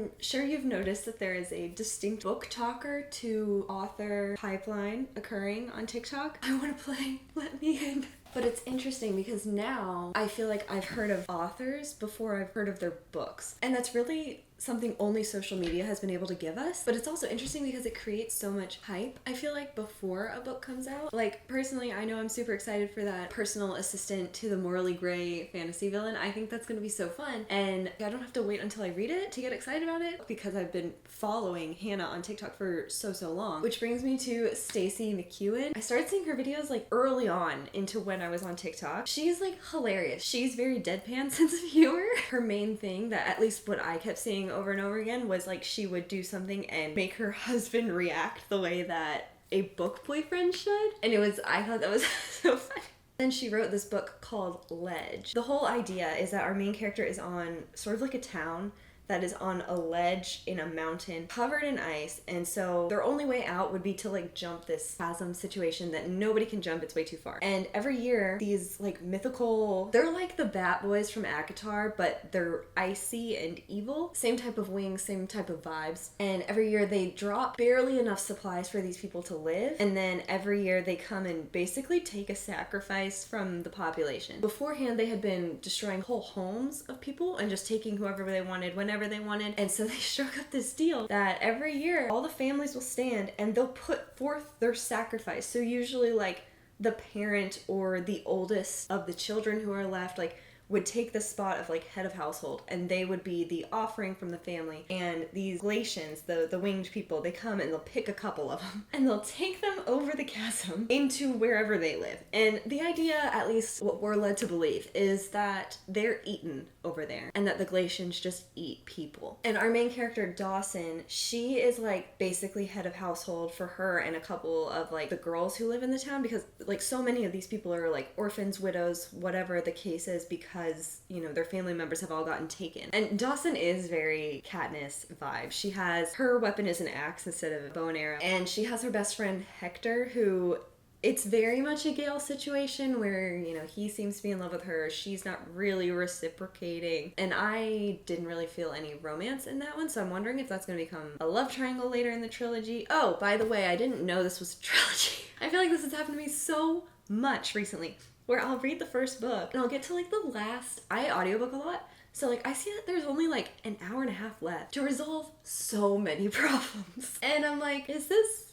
I'm sure you've noticed that there is a distinct booktoker to author pipeline occurring on TikTok. I want to play. Let me in. But it's interesting because now I feel like I've heard of authors before I've heard of their books. And that's really something only social media has been able to give us. But it's also interesting because it creates so much hype. I feel like before a book comes out, like personally, I know I'm super excited for that personal assistant to the morally gray fantasy villain. I think that's going to be so fun. And I don't have to wait until I read it to get excited about it because I've been following Hannah on TikTok for so long. Which brings me to Stacey McEwan. I started seeing her videos like early on into when I was on TikTok. She's like hilarious. She's very deadpan sense of humor. Her main thing that at least what I kept seeing over and over again was like she would do something and make her husband react the way that a book boyfriend should. And I thought that was so funny. Then she wrote this book called Ledge. The whole idea is that our main character is on sort of like a town that is on a ledge in a mountain covered in ice, and so their only way out would be to like jump this chasm situation that nobody can jump, it's way too far. And every year these like mythical, they're like the Bat Boys from ACOTAR, but they're icy and evil, same type of wings, same type of vibes, and every year they drop barely enough supplies for these people to live, and then every year they come and basically take a sacrifice from the population. Beforehand they had been destroying whole homes of people and just taking whoever they wanted whenever they wanted, and so they struck up this deal that every year all the families will stand and they'll put forth their sacrifice. So usually like the parent or the oldest of the children who are left like would take the spot of like head of household, and they would be the offering from the family. And these Glacians, the winged people, they come and they'll pick a couple of them and they'll take them over the chasm into wherever they live. And the idea, at least what we're led to believe, is that they're eaten over there and that the Glacians just eat people. And our main character Dawson, she is like basically head of household for her and a couple of like the girls who live in the town, because like so many of these people are like orphans, widows, whatever the case is, because you know their family members have all gotten taken. And Dawson is very Katniss vibe. She has, her weapon is an axe instead of a bow and arrow, and she has her best friend Hector, who it's very much a Gale situation where, you know, he seems to be in love with her, she's not really reciprocating, and I didn't really feel any romance in that one, so I'm wondering if that's going to become a love triangle later in the trilogy. Oh, by the way, I didn't know this was a trilogy. I feel like this has happened to me so much recently, where I'll read the first book and I'll get to like the last, I audiobook a lot, so like I see that there's only like an hour and a half left to resolve so many problems. And I'm like, is this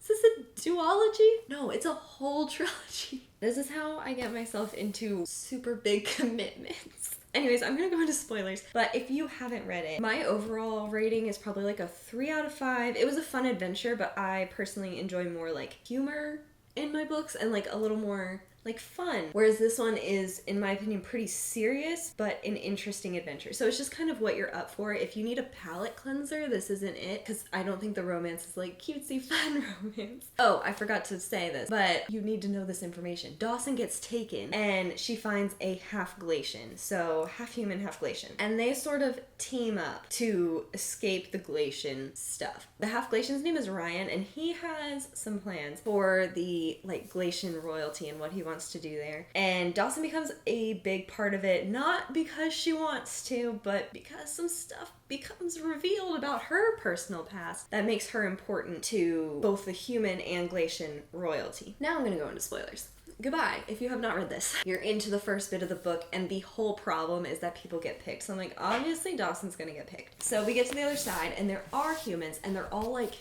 a duology? No, it's a whole trilogy. This is how I get myself into super big commitments. Anyways, I'm gonna go into spoilers, but if you haven't read it, my overall rating is probably like a 3 out of 5. It was a fun adventure, but I personally enjoy more like humor in my books and like a little more like fun. Whereas this one is, in my opinion, pretty serious, but an interesting adventure. So it's just kind of what you're up for. If you need a palate cleanser, this isn't it, because I don't think the romance is like cutesy fun romance. Oh, I forgot to say this, but you need to know this information. Dawson gets taken and she finds a half Glacian, so half human, half Glacian. And they sort of team up to escape the Glacian stuff. The half Glacian's name is Ryan, and he has some plans for the like Glacian royalty and what he wants to do there. And Dawson becomes a big part of it, not because she wants to, but because some stuff becomes revealed about her personal past that makes her important to both the human and Glacian royalty. Now I'm gonna go into spoilers. Goodbye if you have not read this. You're into the first bit of the book and the whole problem is that people get picked. So I'm like, obviously Dawson's gonna get picked. So we get to the other side and there are humans and they're all like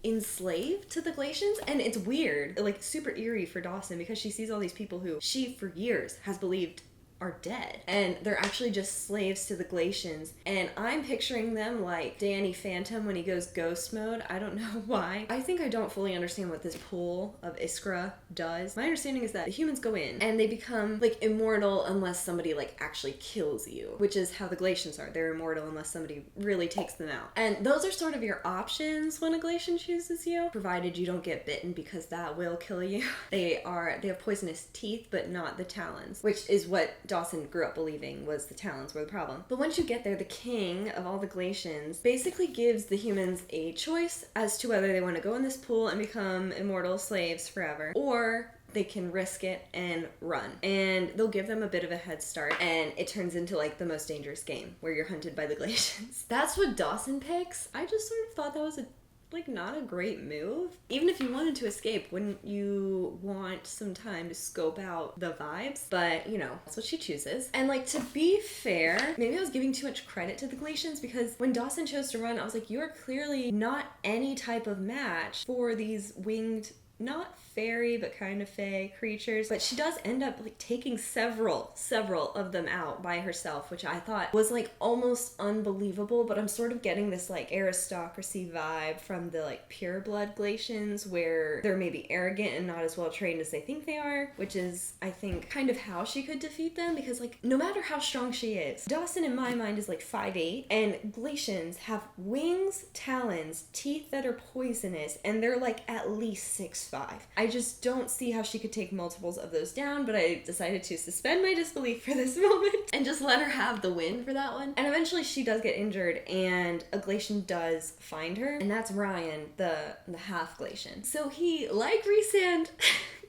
enslaved to the Glacians, and it's weird, like super eerie for Dawson, because she sees all these people who she for years has believed are dead, and they're actually just slaves to the Glacians. And I'm picturing them like Danny Phantom when he goes ghost mode. I don't know why. I think I don't fully understand what this pool of Iskra does. My understanding is that the humans go in and they become like immortal unless somebody like actually kills you, which is how the Glacians are. They're immortal unless somebody really takes them out. And those are sort of your options when a Glacian chooses you, provided you don't get bitten, because that will kill you. They have poisonous teeth, but not the talons, which is what Dawson grew up believing was the talons were the problem. But once you get there, the king of all the Glacians basically gives the humans a choice as to whether they want to go in this pool and become immortal slaves forever, or they can risk it and run. And they'll give them a bit of a head start, and it turns into like the most dangerous game where you're hunted by the glaciers. That's what Dawson picks. I just sort of thought that was not a great move. Even if you wanted to escape, wouldn't you want some time to scope out the vibes? But, you know, that's what she chooses. And like, to be fair, maybe I was giving too much credit to the Glacians, because when Dawson chose to run, I was like, you are clearly not any type of match for these winged, not fairy, but kind of fae creatures. But she does end up like taking several of them out by herself, which I thought was like almost unbelievable. But I'm sort of getting this like aristocracy vibe from the like pureblood Glacians, where they're maybe arrogant and not as well trained as they think they are, which is, I think, kind of how she could defeat them. Because like, no matter how strong she is, Dawson in my mind is like 5'8", and Glacians have wings, talons, teeth that are poisonous, and they're like at least 6'5". I just don't see how she could take multiples of those down, but I decided to suspend my disbelief for this moment and just let her have the win for that one. And eventually she does get injured, and a Glacian does find her, and that's Ryan, the half Glacian. So he, like Rhysand,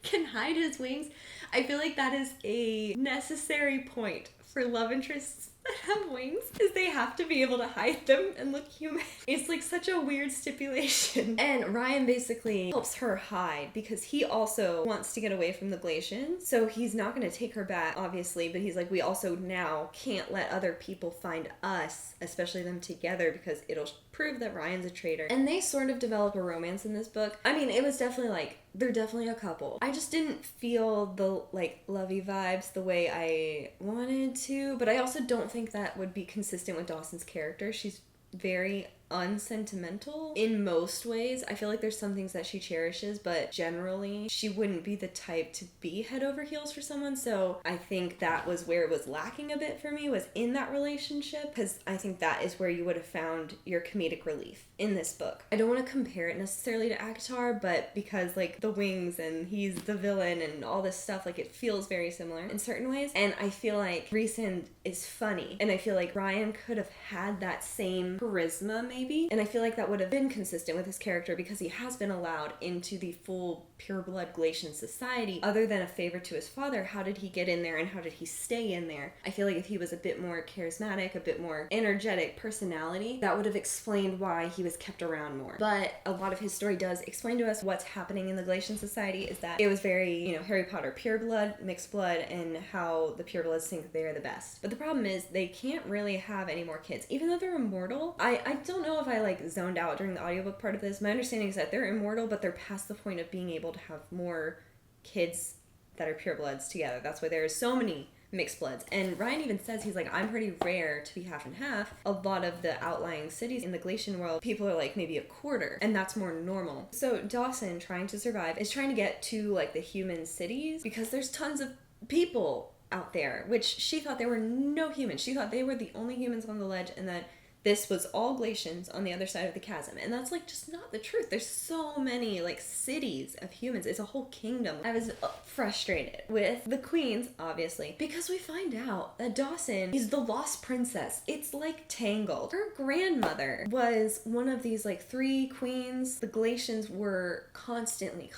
can hide his wings. I feel like that is a necessary point for love interests that have wings, is they have to be able to hide them and look human. It's like such a weird stipulation. And Ryan basically helps her hide because he also wants to get away from the Glacians. So he's not going to take her back, obviously, but he's like, we also now can't let other people find us, especially them together, because it'll prove that Ryan's a traitor. And they sort of develop a romance in this book. I mean, it was definitely like, they're definitely a couple. I just didn't feel the like lovey vibes the way I wanted to, but I also don't think that would be consistent with Dawson's character. She's very unsentimental in most ways. I feel like there's some things that she cherishes, but generally she wouldn't be the type to be head over heels for someone. So I think that was where it was lacking a bit for me, was in that relationship, because I think that is where you would have found your comedic relief in this book. I don't want to compare it necessarily to ACOTAR, but because like the wings and he's the villain and all this stuff, like it feels very similar in certain ways. And I feel like Rhysand is funny, and I feel like Ryan could have had that same charisma maybe, and I feel like that would have been consistent with his character, because he has been allowed into the full pureblood Glacian society. Other than a favor to his father, how did he get in there and how did he stay in there? I feel like if he was a bit more charismatic, a bit more energetic personality, that would have explained why he was kept around more. But a lot of his story does explain to us what's happening in the Glacian society, is that it was very, you know, Harry Potter pureblood, mixed blood, and how the purebloods think they're the best. But the problem is they can't really have any more kids. Even though they're immortal, I don't know if I like zoned out during the audiobook part of this. My understanding is that they're immortal, but they're past the point of being able to have more kids that are purebloods together. That's why there are so many mixed bloods. And Ryan even says, he's like, I'm pretty rare to be half and half. A lot of the outlying cities in the Glacian world, people are like maybe a quarter, and that's more normal. So Dawson, trying to survive, is trying to get to like the human cities, because there's tons of people out there, which she thought there were no humans. She thought they were the only humans on the ledge, and that this was all Glacians on the other side of the chasm. And that's like just not the truth. There's so many like cities of humans. It's a whole kingdom. I was frustrated with the queens, obviously, because we find out that Dawson is the lost princess. It's like Tangled. Her grandmother was one of these like 3 queens. The Glacians were constantly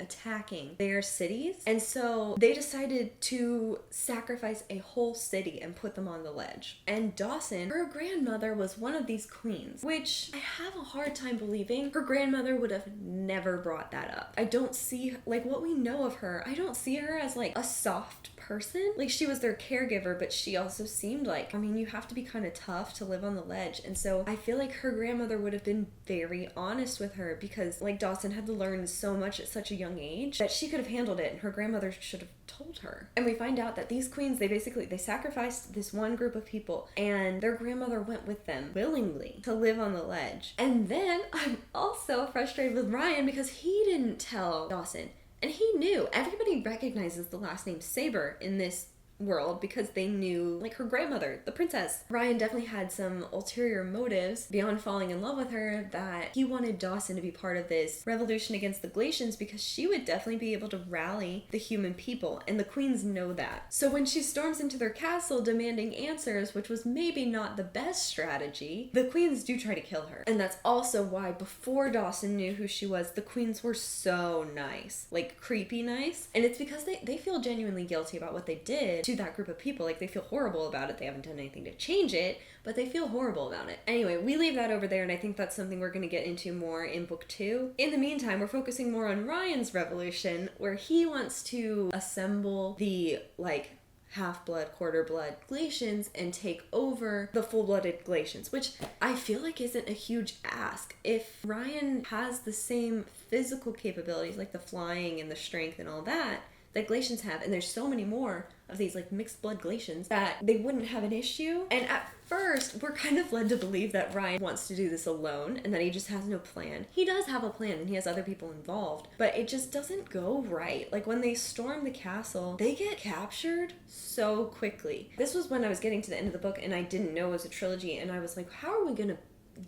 attacking their cities. And so they decided to sacrifice a whole city and put them on the ledge. And Dawson, her grandmother, was one of these queens, which I have a hard time believing her grandmother would have never brought that up. I don't see, like, what we know of her, I don't see her as like a soft person. Like, she was their caregiver, but she also seemed like, I mean, you have to be kind of tough to live on the ledge. And so I feel like her grandmother would have been very honest with her, because like Dawson had to learn so much at such a young age that she could have handled it, and her grandmother should have told her. And we find out that these queens, they sacrificed this one group of people, and their grandmother went with them willingly to live on the ledge. And then I'm also frustrated with Ryan, because he didn't tell Dawson, and he knew. Everybody recognizes the last name Saber in this world because they knew, like, her grandmother, the princess. Ryan definitely had some ulterior motives beyond falling in love with her, that he wanted Dawson to be part of this revolution against the Glacians because she would definitely be able to rally the human people, and the queens know that. So when she storms into their castle demanding answers, which was maybe not the best strategy, the queens do try to kill her. And that's also why before Dawson knew who she was, the queens were so nice, like creepy nice. And it's because they feel genuinely guilty about what they did to that group of people. Like, they feel horrible about it. They haven't done anything to change it, but they feel horrible about it. Anyway, we leave that over there, and I think that's something we're going to get into more in book 2. In the meantime, we're focusing more on Ryan's revolution, where he wants to assemble the, like, half-blood, quarter-blood Glacians and take over the full-blooded Glacians, which I feel like isn't a huge ask. If Ryan has the same physical capabilities, like the flying and the strength and all that Glacians have, and there's so many more of these, like, mixed blood Glacians, that they wouldn't have an issue. And at first, we're kind of led to believe that Ryan wants to do this alone and that he just has no plan. He does have a plan and he has other people involved, but it just doesn't go right. Like, when they storm the castle, they get captured so quickly. This was when I was getting to the end of the book and I didn't know it was a trilogy, and I was like, how are we gonna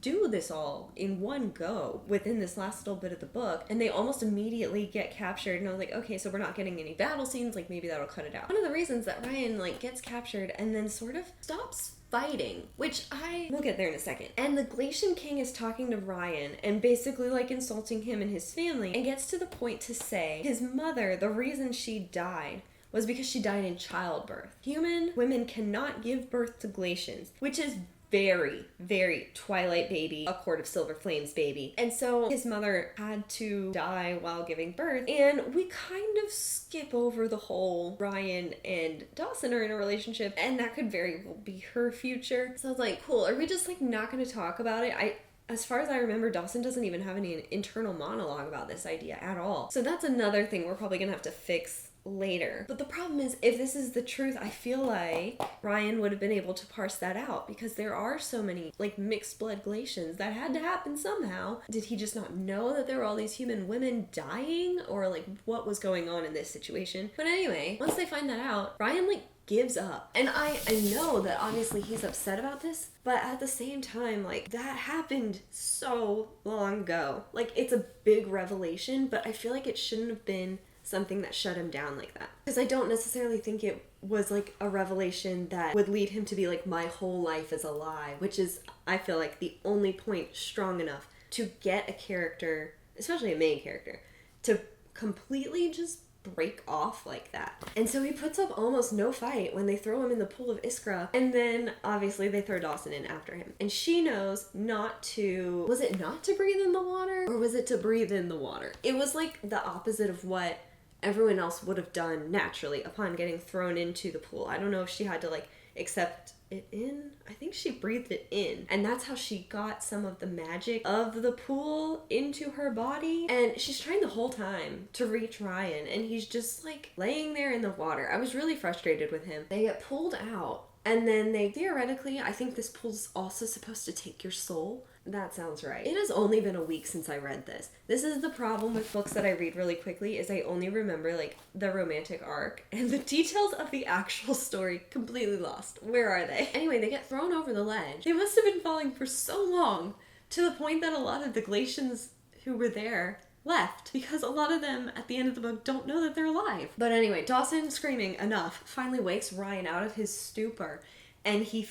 do this all in one go within this last little bit of the book? And they almost immediately get captured, and I was like, okay, so we're not getting any battle scenes, like maybe that'll cut it out. One of the reasons that Ryan, like, gets captured and then sort of stops fighting, which we'll get there in a second. And the Glacian King is talking to Ryan and basically, like, insulting him and his family, and gets to the point to say his mother, the reason she died was because she died in childbirth. Human women cannot give birth to Glacians, which is very, very Twilight baby, A Court of Silver Flames baby. And so his mother had to die while giving birth, and we kind of skip over the whole Ryan and Dawson are in a relationship, and that could very well be her future. So I was like, cool, are we just, like, not going to talk about it? As far as I remember, Dawson doesn't even have any internal monologue about this idea at all. So that's another thing we're probably going to have to fix later. But the problem is, if this is the truth, I feel like Ryan would have been able to parse that out, because there are so many, like, mixed blood Glacians that had to happen somehow. Did he just not know that there were all these human women dying, or, like, what was going on in this situation? But anyway, once they find that out, Ryan, like, gives up. And I know that obviously he's upset about this, but at the same time, like, that happened so long ago. Like, it's a big revelation, but I feel like it shouldn't have been something that shut him down like that. Because I don't necessarily think it was, like, a revelation that would lead him to be like, my whole life is a lie, which is, I feel like, the only point strong enough to get a character, especially a main character, to completely just break off like that. And so he puts up almost no fight when they throw him in the pool of Iskra, and then obviously they throw Dawson in after him. And she knows not to, was it not to breathe in the water, or was it to breathe in the water? It was like the opposite of what everyone else would have done naturally upon getting thrown into the pool. I don't know if she had to, like, accept it in. I think she breathed it in, and that's how she got some of the magic of the pool into her body. And she's trying the whole time to reach Ryan, and he's just, like, laying there in the water. I was really frustrated with him. They get pulled out, and then they theoretically, I think this pool's also supposed to take your soul. That sounds right. It has only been a week since I read this. This is the problem with books that I read really quickly, is I only remember, like, the romantic arc, and the details of the actual story completely lost. Where are they? Anyway, they get thrown over the ledge. They must have been falling for so long, to the point that a lot of the Glacians who were there left, because a lot of them at the end of the book don't know that they're alive. But anyway, Dawson, screaming enough, finally wakes Ryan out of his stupor, and he,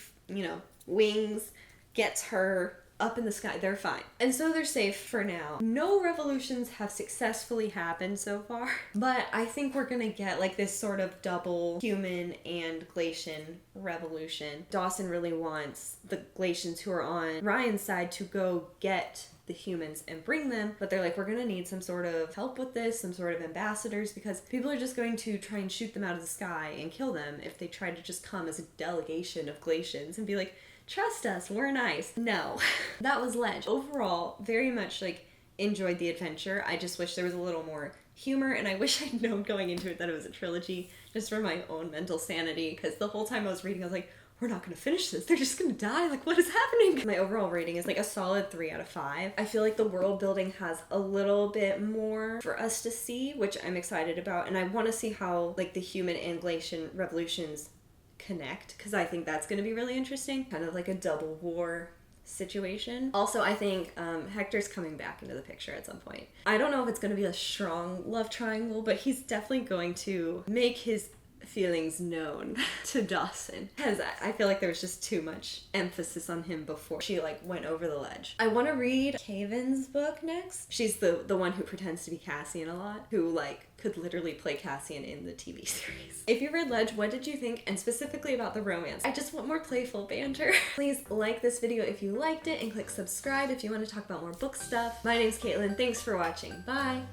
wings, gets her up in the sky. They're fine. And so they're safe for now. No revolutions have successfully happened so far, but I think we're gonna get, like, this sort of double human and Glacian revolution. Dawson really wants the Glacians who are on Ryan's side to go get the humans and bring them, but they're like, we're gonna need some sort of help with this, some sort of ambassadors, because people are just going to try and shoot them out of the sky and kill them if they try to just come as a delegation of Glacians and be like, trust us, we're nice. No. That was ledge. Overall, very much, like, enjoyed the adventure. I just wish there was a little more humor, and I wish I'd known going into it that it was a trilogy, just for my own mental sanity, because the whole time I was reading, I was like, we're not gonna finish this. They're just gonna die. Like, what is happening? My overall rating is like a solid 3 out of 5. I feel like the world building has a little bit more for us to see, which I'm excited about. And I want to see how like the human and Glacian revolutions connect, because I think that's going to be really interesting. Kind of like a double war situation. Also, I think Hector's coming back into the picture at some point. I don't know if it's going to be a strong love triangle, but he's definitely going to make his feelings known to Dawson, because I feel like there was just too much emphasis on him before she like went over the ledge. I want to read Kayvin's book next. She's the one who pretends to be Cassian a lot, who like could literally play Cassian in the TV series. If you read Ledge, what did you think? And specifically about the romance. I just want more playful banter. Please like this video if you liked it, and click subscribe if you want to talk about more book stuff. My name's Katelyn. Thanks for watching. Bye!